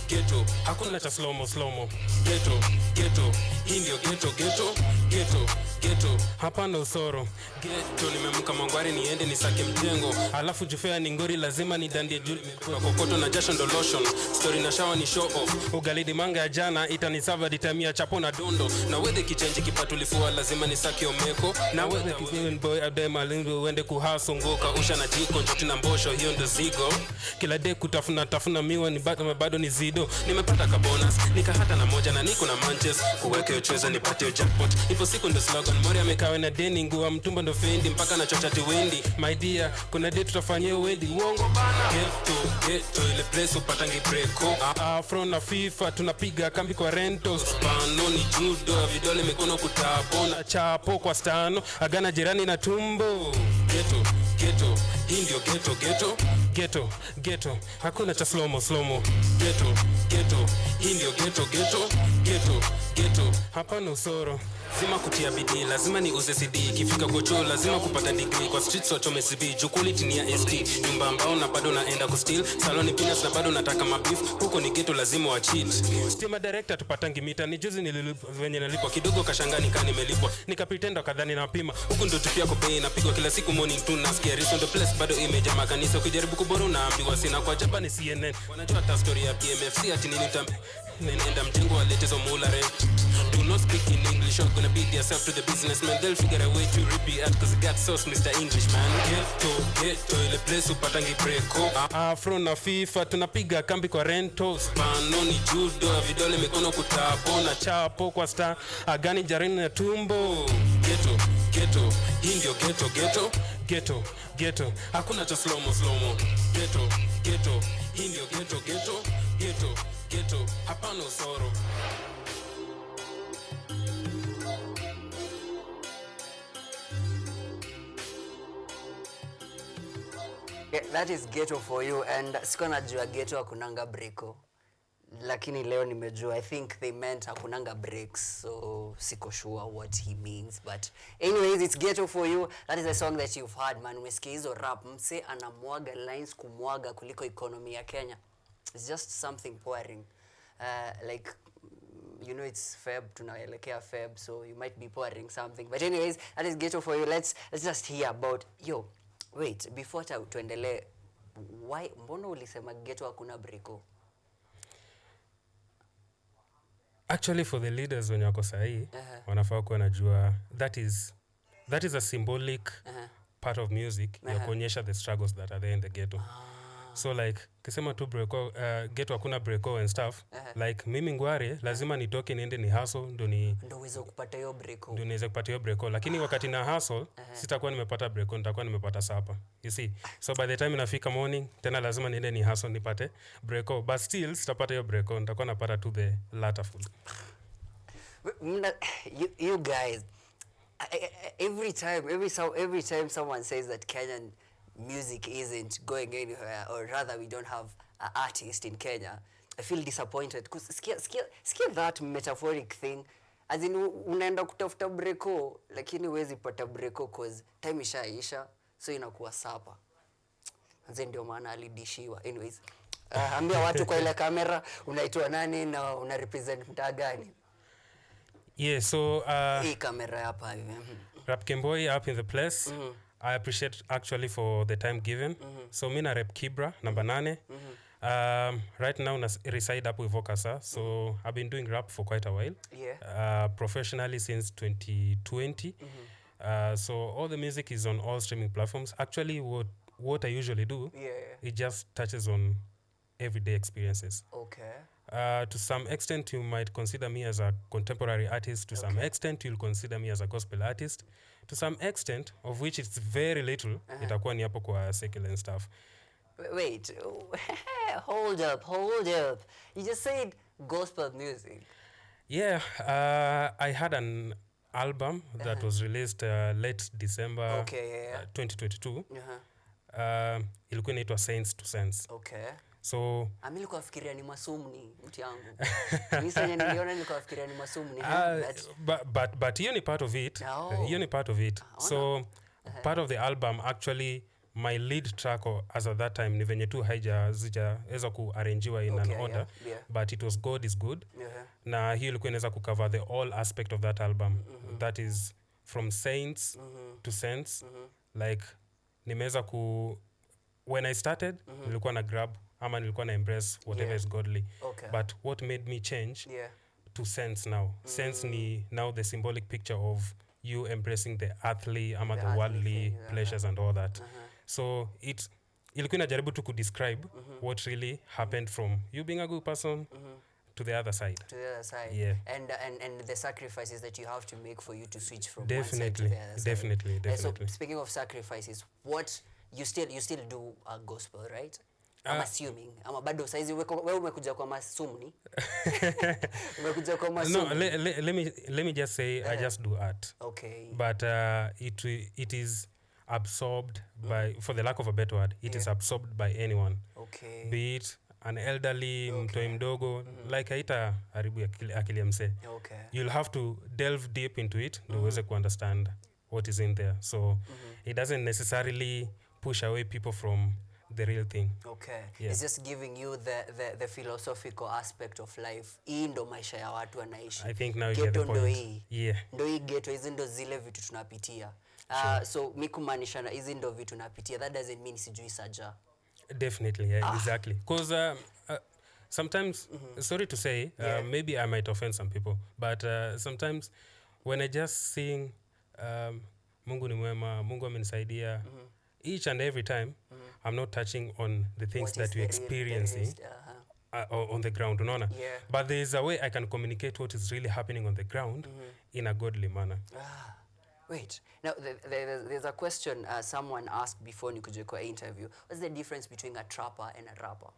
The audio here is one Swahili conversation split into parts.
ghetto hakuna cha slow mo ghetto hii ndio ghetto hapana usoro ghetto nimeamka mangwari niende nisake mjengo alafu jufea ni ngori lazima ni dandie juu kwa kokoto na jasho ndo lotion story na shower ni show off ugalidi manga ya jana itanisava ditamia chapo na dondo na wewe kichange kipatulifua lazima nisake omeko na wewe kiven boy adema lingo uende kuhasongoka usha na jiko njoti na mbosho hiyo ndo zigo kila day tafuna miwa ni bado ni zido nimepata ka bonus nikahata na moja na niko na manches kuweke ocheza nipate jackpot ipo siku ndo slogan mori amekawa na deni nguwa mtumba ndo fendi mpaka na chochati wendi my dear kuna day tutafanyia wendi uongo bana ghetto ile place upatangi breko afro na FIFA tunapiga kambi kwa rentals pano ni judo vidole mikono kutapona chapo kwa stano agana jirani na tumbo ghetto hii ndio ghetto hakuna cha slow mo ghetto hii ndio ghetto hapana usoro zima kutia bidii lazima ni uze CD kifika gocho lazima kupata degree kwa streets wachome CV jukuliti ni ya ST nyumba ambao na bado naenda kusteal saloni peanuts na bado nataka mabeef huko ni ghetto lazima wa cheat stima director tupatangi mita ni juzi venye nalipwa kidogo kashangani kani nimelipwa nikapretenda kadhani na pima huko ndo tupia kwa bei napigwa kila siku morning tu nasikia reason the place bado imejaa makanisa ukijaribu kubora unaambiwa sina kwa jaba ni CNN wanajua hata story ya PMFC ati nini nenda mjengo wa letezo mula rent do not speak in English or gonna beat yourself to the businessman they'll figure a way to repeat cause got sauce Mr. Englishman ghetto ile place upatangi breko afro na FIFA tunapiga kambi kwa rentals pano ni judo vidole mikono kutapona chapo kwa star agani jarini na tumbo ghetto hii ndio ghetto hakuna cha slow mo ghetto hii ndio ghetto hapana usoro Yeah, that is ghetto for you and siko najua ghetto hakunanga breko lakini leo nimejua I think they meant hakunanga breaks so siko sure what he means but anyways it's ghetto for you that is a song that you've heard man umesikia hizo rap mse anamwaga lines kumwaga kuliko economy ya Kenya it's just something pouring like you know it's Feb tunaelekea Feb so you might be pouring something but anyways that is ghetto for you let's just hear about wait before tuendelee why mbona ulisema ghetto hakuna breko actually for the leaders when wako sahi wanafaa kuwa najua that is a symbolic part of music ya kuonyesha the struggles that are there in the ghetto so like kisema tu breko ghetto hakuna breko and stuff like mimi ngware lazima nitoke niende ni hustle ndo uweze kupata hiyo breko ndo niweze kupata hiyo breko lakini wakati na hustle sitakuwa nimepata breko nitakuwa nimepata sapa you see so by the time inafika morning tena lazima niende ni hustle nipate breko but still sitapata hiyo breko nitakuwa napata to the latter food you guys every time someone says that Kenyan music isn't going anywhere or rather we don't have an artist in Kenya I feel disappointed because skia that metaphoric thing as in unaenda kutafuta breko lakini huwezi pata breko cause time ishaisha so inakuwa sapa anze ndio maana alidishiwa anyways ambia watu kwa ile kamera unaitwa nani na una represent mtaa gani yeah so hii kamera hapa hivi Rapkemboi up in the place I appreciate actually for the time given. So mina rep Kibra number 8. Right now I reside up with Vokasa. So I've been doing rap for quite a while. Yeah. Professionally since 2020. So all the music is on all streaming platforms. Actually what I usually do, it just touches on everyday experiences. Okay. To some extent you might consider me as a contemporary artist. To some extent you'll consider me as a gospel artist. To some extent, of which it's very little, itakuwa ni hapo kwa secular and stuff. Wait, hold up. You just said gospel music. Yeah, I had an album that was released late December 2022. Ilikuwa inaitwa Saints to Sense. Okay. So nilikuwa fikiria ni masumni mti yangu. Mimi sasa niliona nilikuwa fikiria ni masumni. But hiyo ni part of it. Hiyo ni part of it. So part of the album actually my lead track as at that time ni venye tu zijaweza kuarrangiwa in an order, but it was God is good. Na hiyo ilikuwa inaweza kucover the all aspect of that album. That is from saints to saints. Like nimeweza when I started nilikuwa na grab ama nilikuwa na embrace whatever is godly. But what made me change to sense now. Sense ni now the symbolic picture of you embracing the earthly ama the worldly pleasures and all that. So ilikuwa inajaribu tu kudescribe what really happened from you being a good person to the other side. Yeah. And the sacrifices that you have to make for you to switch from definitely, one side to the other side. Definitely. So speaking of sacrifices, what you still do a gospel, right? I'm assuming. Ama bado saizi wewe umekuja kwa masumni. Umekuja kwa masumni. No, let me just say I just do art. Okay. But it is absorbed by, for the lack of a better word, it is absorbed by anyone. Okay. Be it an elderly, mtoi mdogo, like haita haribu akili ya msee. Okay. You'll have to delve deep into it to uweze ku understand what is in there. So it doesn't necessarily push away people from the real thing. Okay. Yeah. It's just giving you the philosophical aspect of life. Hii ndo maisha ya watu wanaishi. I think now you get the point. Ndo hii. Yeah. Ndo hii ghetto, hizi ndo zile vitu tunapitia. So mi kumaanisha na hizi ndo vitu napitia. That doesn't mean sijui saja. Definitely, yeah, exactly. Because sometimes, sorry to say, maybe I might offend some people, but sometimes when I just sing Mungu ni mwema, Mungu amenisaidia, each and every time, I'm not touching on the things that we're experiencing on the ground, unaona? Yeah. But there is a way I can communicate what is really happening on the ground in a godly manner. Wait, now there's a question someone asked before nikuje kwa interview. What's the difference between a trapper and a rapper?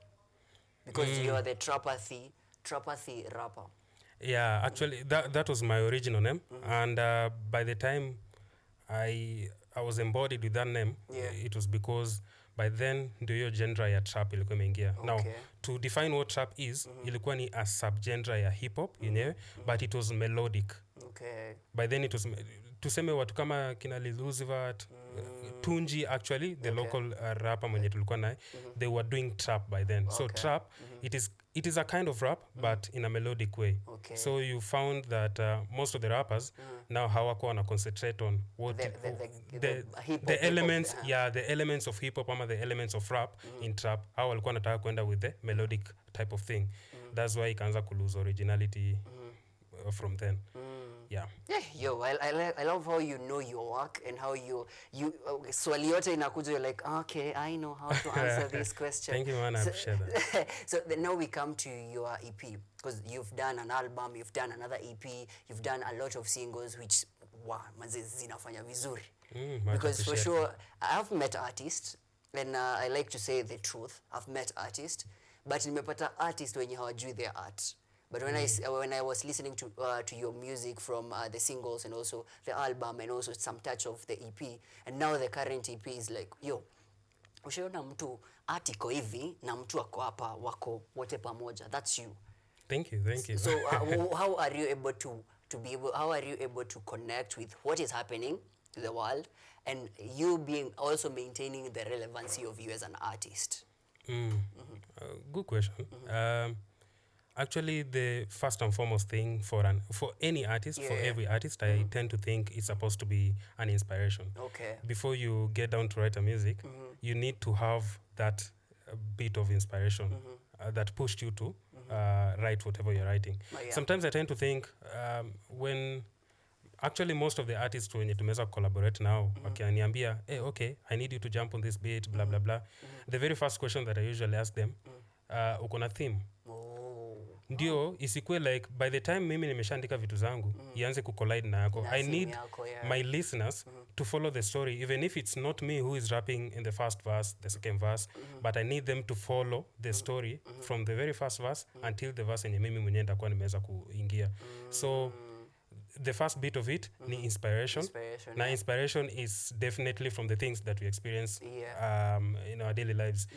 Because you are the trapathy rapper. Yeah, actually that was my original name, and by the time I was embodied with that name, it was because by then ndio hiyo genre ya trap ilikuwa imeingia. Now to define what trap is, ilikuwa ni a subgenre ya hip hop yenyewe, but it was melodic. Okay. By then it was tuseme watu kama kina Lil Uzi Vert, Tunji, actually the local rapper mwenye tulikuwa naye, they were doing trap by then. So trap, it is a kind of rap but in a melodic way. Okay. So you found that most of the rappers now hawakuwa wana concentrate on what the elements, the elements of hip hop ama the elements of rap in trap. Hao walikuwa wanataka kwenda with the melodic type of thing. That's why ikaanza ku lose originality from then. Yeah. Yo, I love how you know your work and how you swali yote inakuja, you're like, okay, I know how to answer this question. Thank you, man. I appreciate that. So now we come to your EP, because you've done an album, you've done another EP, you've done a lot of singles which manze zinafanya vizuri. Because for sure I have met artists and I like to say the truth. I've met artists, but nimepata artists wenye hawajui their art. But when I was listening to your music from the singles and also the album and also some touch of the EP, and now the current EP is like, yo, ushaona mtu artiko hivi na mtu ako hapa wako wote pamoja. That's you. Thank you. So how are you able to connect with what is happening to the world and you being also maintaining the relevancy of you as an artist? Good question. Actually, the first and foremost thing for any artist, for every artist, I tend to think it's supposed to be an inspiration. Okay. Before you get down to write a music, you need to have that bit of inspiration that pushed you to write whatever you're writing. Sometimes I tend to think when actually most of the artists wenye tumeweza collaborate now wakiniambia, hey, okay, I need you to jump on this beat, blah blah blah. The very first question that I usually ask them, uko na theme? Ndio isikue like by the time mimi nimeshaandika vitu zangu ianze kucollide na yako. I need my listeners to follow the story, even if it's not me who is rapping in the first verse, the second verse, but I need them to follow the story from the very first verse until the verse yenye mimi mwenyewe nitakuwa nimeweza kuingia. So the first bit of it ni inspiration. Now inspiration is definitely from the things that we experience in our daily lives.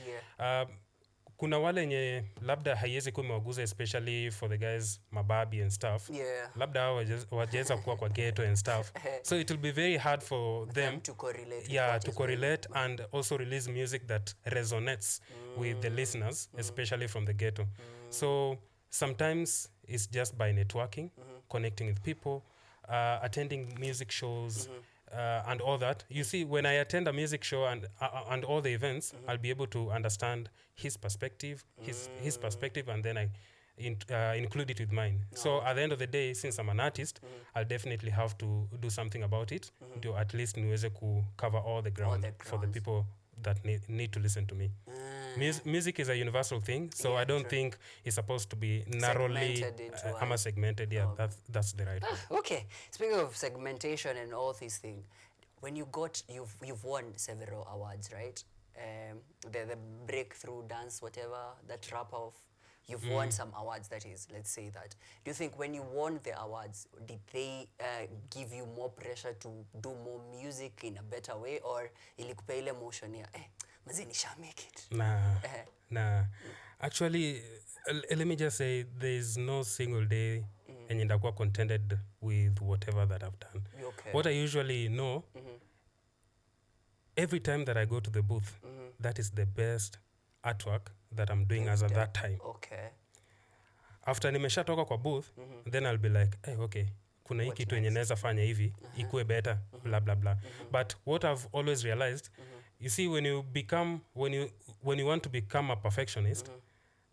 kuna wale nye labda haiwezi kuwa imewaguza, especially for the guys mababi and stuff. Yeah. Labda hao wajeza kuwa kwa ghetto and stuff. So it will be very hard for them to correlate. Yeah, to correlate and also release music that resonates with the listeners, especially from the ghetto. So sometimes it's just by networking, connecting with people, attending music shows, and all that. You see, when I attend a music show and all the events, I'll be able to understand his perspective, his perspective, and then I include it with mine. So at the end of the day, since I'm an artist, I'll definitely have to do something about it to at least niweze cover all the ground for the people that need to listen to me. Music is a universal thing, so I don't think it's supposed to be narrowly segmented. Yeah, that's the right word. Okay, speaking of segmentation and all these things, when you've won several awards, right? The breakthrough dance, whatever, that rap off, you've won some awards, that is, let's say that. Do you think when you won the awards, did they give you more pressure to do more music in a better way, or ilikupa ile motion ya mazi nisha make it? Nah. Actually, let me just say, there's no single day and ndakuwa contented with whatever that I've done. Okay. What I usually know, every time that I go to the booth, that is the best artwork that I'm doing as at that time. Okay. After nimeshatoka kwa booth, then I'll be like, hey, okay, kuna hii kitu yenye naweza fanya hivi, ikuwe better, blah, blah, blah. But what I've always realized, you see, when you want to become a perfectionist,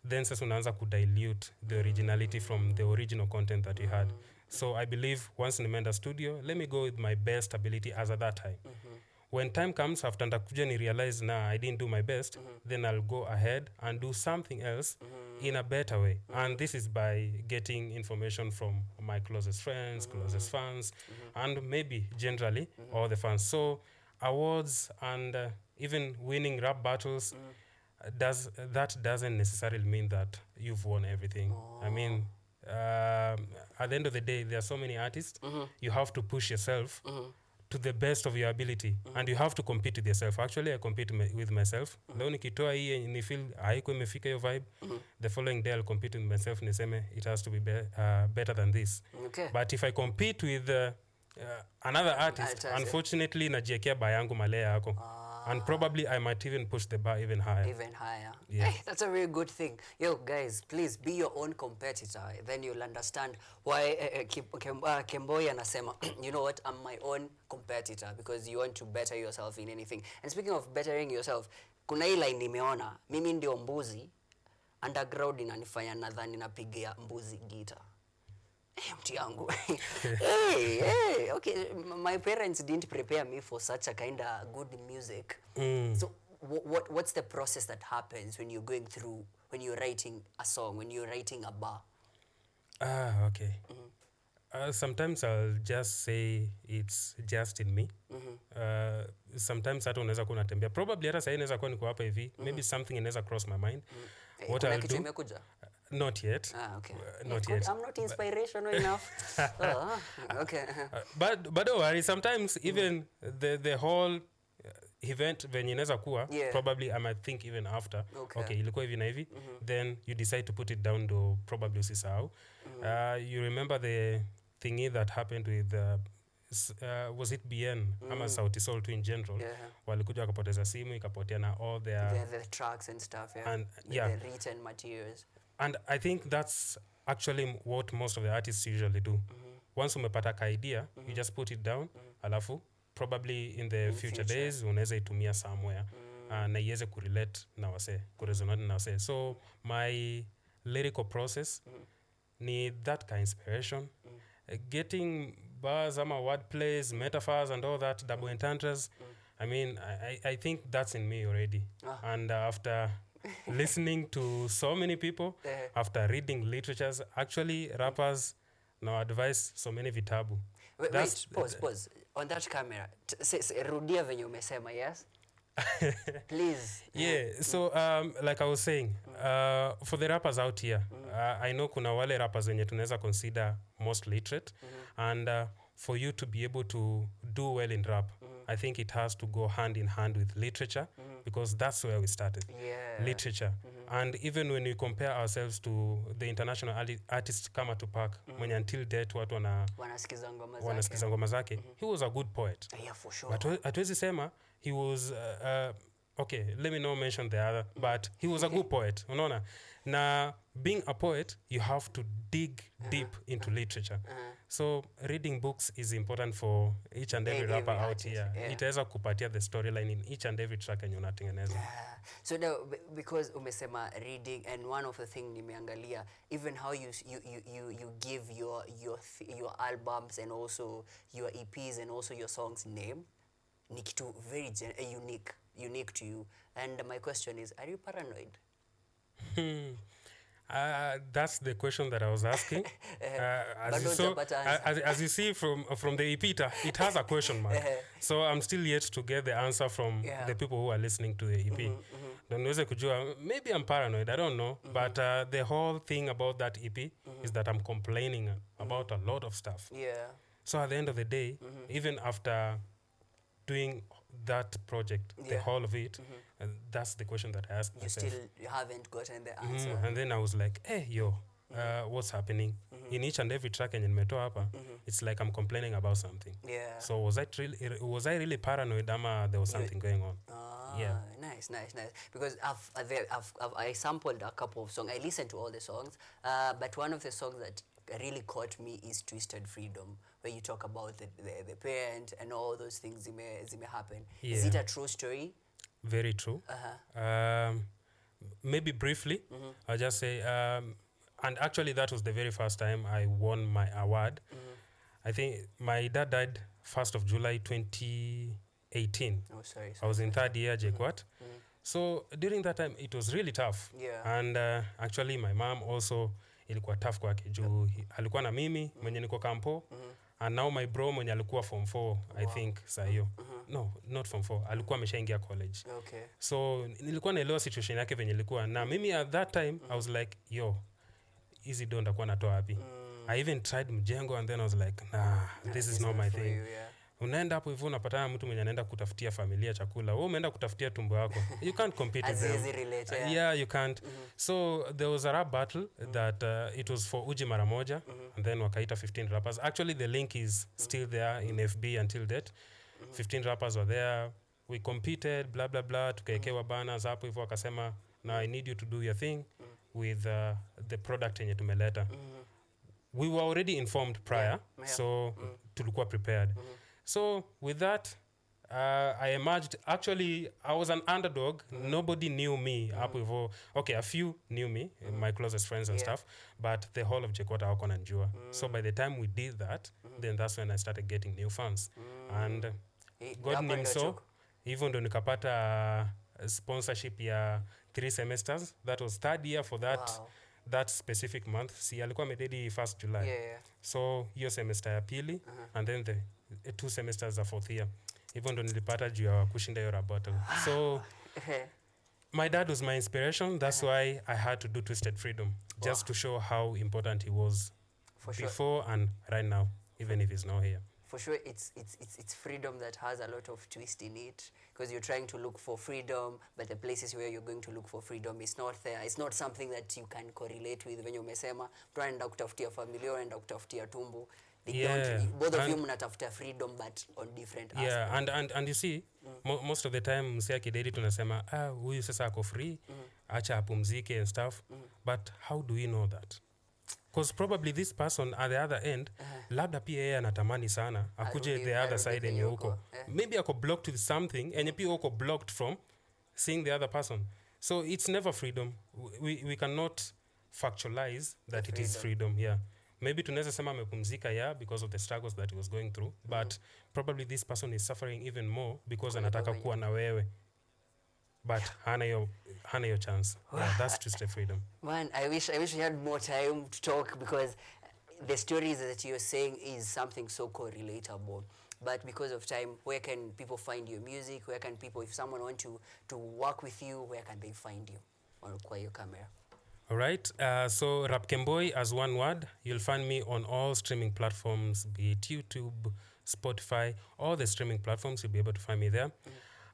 then sasa unaanza kudilute the originality from the original content that you had. So I believe once nimeenda studio, let me go with my best ability as at that time. When time comes, after ndakuja ni realize I didn't do my best, then I'll go ahead and do something else in a better way. And this is by getting information from my closest friends, closest fans, and maybe generally all the fans. So awards and even winning rap battles, that doesn't necessarily mean that you've won everything. I mean, at the end of the day, there are so many artists. You have to push yourself to the best of your ability, and you have to compete with yourself. Actually, I compete with myself. Leo nikitoa hii ni feel haiko imefika hiyo vibe, the following day I'll compete with myself niseme it has to be better than this. Okay. But if I compete with another artist, unfortunately najiekea ba yangu male yako. And probably I might even push the bar even higher. Even higher. Yeah. Hey, that's a very good thing. Yo, guys, please be your own competitor. Then you'll understand why Kemboi anasema, you know what, I'm my own competitor, because you want to better yourself in anything. And speaking of bettering yourself, kuna hii line nimeona, mimi ndio mbuzi, underground inanifanya nadhani napigia mbuzi guitar. Mti yangu. hey, okay. My parents didn't prepare me for such a kind of good music. So what's the process that happens when you're going through, when you're writing a song, when you're writing a bar? Okay. Sometimes I'll just say it's just in me. Sometimes hata unaweza kuwa unatembea. Probably hata sasa inaweza kuwa niko hapa hivi. Maybe something inaweza cross my mind. What I'll do? Imekuja? Not yet. Okay. Not yet. I'm not inspirational enough. Okay. But don't worry. Sometimes even the whole event venye inaweza kuwa, probably I might think even after. Okay, ilikuwa hivi na hivi. Then you decide to put it down to probably usisahau. You remember the thingy that happened with was it BN ama Sauti Sol too in general, walikuja wakapoteza simu ikapotea na all the tracks and stuff, and the written materials. And I think that's actually what most of the artists usually do. Once umepata ka idea, you just put it down, alafu probably in the future days unaweza itumia somewhere na iweze kurelate na wase, kuresonate na wase. So my lyrical process need that kind of inspiration. Getting bars, word plays, metaphors and all that, double entendres. I mean, I think that's in me already. And after listening to so many people, after reading literatures, actually rappers now advise so many vitabu. Wait, pause. On that camera, rudia venye umesema, yes? Please. Yeah, so like I was saying, for the rappers out here, I know kuna wale rappers wenye tunaweza consider most literate, and for you to be able to do well in rap, I think it has to go hand in hand with literature, because that's where we started. Literature. And even when we compare ourselves to the international artists kama Tupac, mwenye until date watu wanasikiza ngoma zake, he was a good poet. Yeah, for sure. But hatuwezi sema he was okay, let me not mention the other, but he was a good poet, unaona. Na being a poet, you have to dig deep into literature. So reading books is important for each and every rapper out here. Itaweza kupatia the storyline in each and every track yenye unatengeneza. So now, because umesema reading, and one of the thing nimeangalia, even how you give your albums and also your EPs and also your songs name, ni kitu very unique to you. And my question is, are you paranoid? That's the question that I was asking. As you see from the EP, it has a question mark. So I'm still yet to get the answer from the people who are listening to the EP. Maybe I'm paranoid, I don't know. But the whole thing about that EP is that I'm complaining about a lot of stuff. Yeah. So at the end of the day, even after doing that project, the whole of it, and that's the question that I asked myself. You still haven't gotten the answer. And then I was like, hey, what's happening? In each and every track and nimetoa hapa, it's like I'm complaining about something. Yeah. So was I really paranoid ama there was something going on? Yeah. Nice. Because I sampled a couple of songs. I listened to all the songs, but one of the songs that really caught me is Twisted Freedom, where you talk about the parent and all those things zime happen. Yeah. Is it a true story? Very true. Maybe briefly, I'll just say, and actually that was the very first time I won my award. I think my dad died 1st of July 2018. Oh, sorry. I was in third year JKUAT. So during that time, it was really tough. Yeah. And actually my mom also ilikuwa tough kwake juu alikuwa na mimi mwenye niko kampo, and now my bro mwenye alikuwa form 4 I think saa hiyo. No, not form 4, alikuwa ameshaingia college. Okay. So nilikuwa naelewa situation yake venye ilikuwa, na mimi at that time I was like, easy don't akuwa natoa wapi. I even tried mjengo and then I was like, this is not my thing. You, yeah. Unaenda hapo hivyo unapatana mtu mwenye anaenda kutafutia familia chakula, wewe umeenda kutafutia tumbo yako. You can't compete with them. Relate, Yeah, you can't. So there was a rap battle that it was for Uji mara moja, and then wakaita 15 rappers. Actually the link is still there in FB until date. 15 rappers were there. We competed, blah blah blah, tukaekewa banners hapo hivyo, akasema now I need you to do your thing with the product yenye tumeleta. We were already informed prior, so tulikuwa prepared. So with that, I emerged. Actually, I was an underdog. Nobody knew me. Okay, a few knew me, my closest friends and stuff, but the whole of JKUAT hawako wananijua. So by the time we did that, then that's when I started getting new fans. And God named so, even ndo nikapata sponsorship ya 3 semesters. That was third year for that specific month. Si alikuwa mededi 1st July. Yeah. So hiyo semester ya pili, and then the 2 semesters za 4th year. Even ndo nilipata juu ya kushinda hiyo rap battle. So my dad was my inspiration. That's why I had to do Twisted Freedom, just to show how important he was before and right now, even if he's not here. For sure, it's freedom that has a lot of twist in it, because you're trying to look for freedom, but the places where you're going to look for freedom is not there. It's not something that you can correlate with. Venye umesema, mtu anaenda kutafutia familia, anaenda kutafutia tumbo. Both of you mnatafuta freedom, but on different aspects. And you see, most of the time msia kidedi tunasema, huyu sasa ako free, acha apumzike and stuff. But how do we know that? Because probably this person at the other end, labda pia yeye anatamani sana akuje the other side enye huko. Maybe ako blocked with something enye pia uko blocked from seeing the other person. So it's never freedom. We cannot factualize that it is freedom. Yeah. Maybe tunaweza sema amepumzika because of the struggles that he was going through, but probably this person is suffering even more because anataka kuwa na wewe. But hana yo chance. Yeah, that's Twisted Freedom. Man, I wish we had more time to talk, because the stories that you're saying is something so correlatable. But because of time, where can people find your music? Where can people, if someone want to work with you, where can they find you on your camera? All right. So Rapkemboi as one word. You'll find me on all streaming platforms, be it YouTube, Spotify, all the streaming platforms. You'll be able to find me there.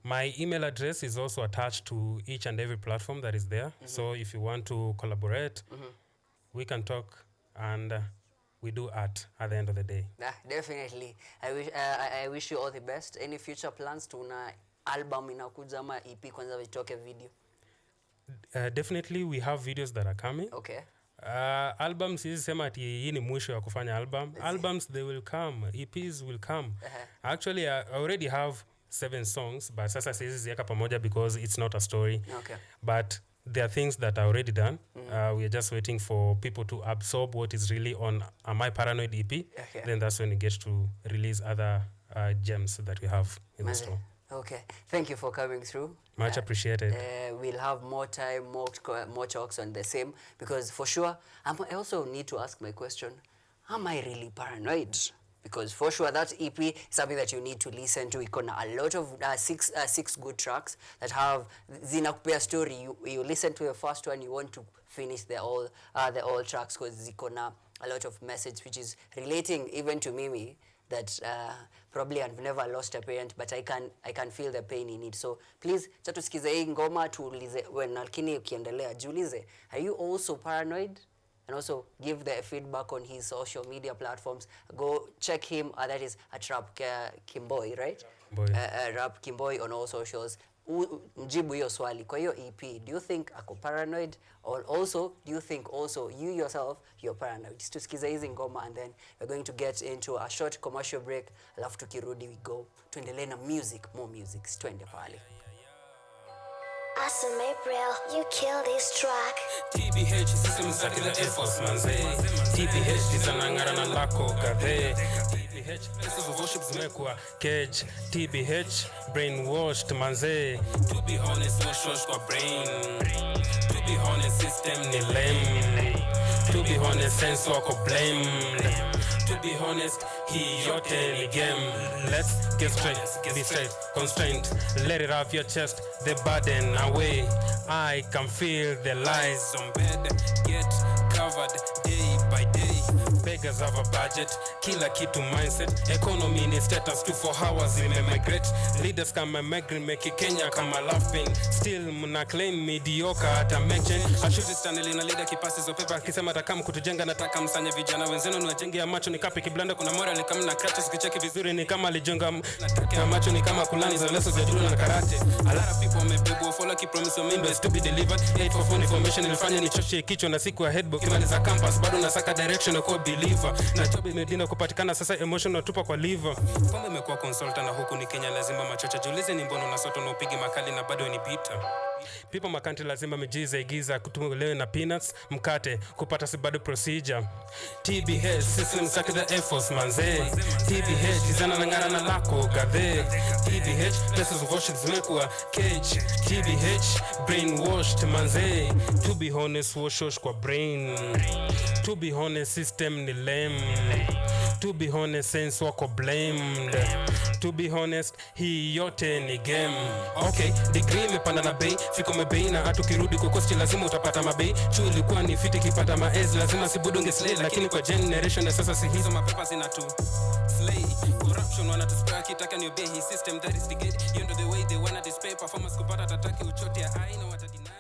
My email address is also attached to each and every platform that is there. So if you want to collaborate, we can talk, and we do art at the end of the day. Definitely. I wish you all the best. Any future plans? Tuna album inakuja ama EP kwanza vitoke video? Definitely we have videos that are coming. Okay. Albums is sema ati hii ni mwisho ya kufanya album. Albums, they will come. EPs will come. Actually, I already have 7 songs, but sasa siwezi ziweka pamoja because it's not a story. Okay. But there are things that are already done. We are just waiting for people to absorb what is really on My Paranoid EP. Okay. Then that's when we get to release other gems that we have in the store. Okay. Thank you for coming through. Much appreciated. We'll have more time, more talks on the same, because for sure, I also need to ask my question, am I really paranoid? Because for sure that EP is something that you need to listen to. Ikona a lot of 6 good tracks that have zinakupea story. You listen to the first one, you want to finish the all tracks because zikona a lot of message which is relating even to Mimi, that probably I've never lost a parent, but I can feel the pain in it. So please, chatusikize hii ngoma tuulize, lakini ukiendelea jiulize, are you also paranoid? And also give the feedback on his social media platforms. Go check him. That is at Rapkemboi, right? Rapkemboi on all socials. Mjibu hiyo swali. Kwa hiyo EP, do you think ako paranoid? Or also, do you think also you yourself, you're paranoid? Tusikize hizi ngoma, and then we're going to get into a short commercial break. Alafu tukirudi we go. Tuendelee na music, more music. Twende pale. Awesome April, you kill this track. TBH system zake the Air Force manze. TBH dizanangara na lako kadhe. TBH places of worship zimekuwa cage. TBH brainwashed manze. To be honest, wash kwa brain. To be honest, system ni lame. To be honest, sense wako blame. To be honest, hii yote ni game. Let's get straight, be straight, constrained. Let it off your chest, the burden away. I can feel the lies on bed. Get covered day by day. Beggars have a budget, kila kitu mindset. Economy ni status 24 hours imemigrate. Leaders kama migrant make Kenya kama laughing. Still mna claim mediocre hata make change. Ashuti stanley na leader kipasi zo pepa kisema takam kutujenga nataka msanya vijana wenzenu ni wajenge ya macho ni kapi kiblanda kuna moral kama na crutches kicheki vizuri ni kama alijenga nataka macho ni kama kulani za leso za judo na karate. A lot of people wamebebo follow ki promise members to be delivered. 8 for phone information ilifanya ni choche kichwa na siku ya headbook kimaliza campus bado nasaka direction na kwa believer na job imedina kupatikana sasa emotional tupa kwa liver. Kama imekuwa consultant na huku ni Kenya lazima machocha jiulize ni mbono na soto na upige makali na bado ni bitter. People makanti lazima mijiza igiza kutulewe na peanuts mkate kupata si bado procedure. TBH system zake the Air Force manze. TBH dizana na ngara na lako gadhe. TBH places of worship zimekuwa cage. TBH brainwashed manze. To be honest, wash kwa brain. To be honest, system ni lame. To be honest, sense wako blamed. To be honest, hii yote ni game. Okay, degree imepanda na bei, fiko mebei na hatu kirudi kukosti lazima utapata mabei. Chuo ilikuwa ni fiti kipata maezi, lazima sibudunge slay. Lakini kwa generation ya sasa si hizo mapepa zina tu slay. Corruption wana to spray, kitaka ni obey hii system that is the gate. You know the way they wanna display performance kupata tataki uchote ya I know what I deny.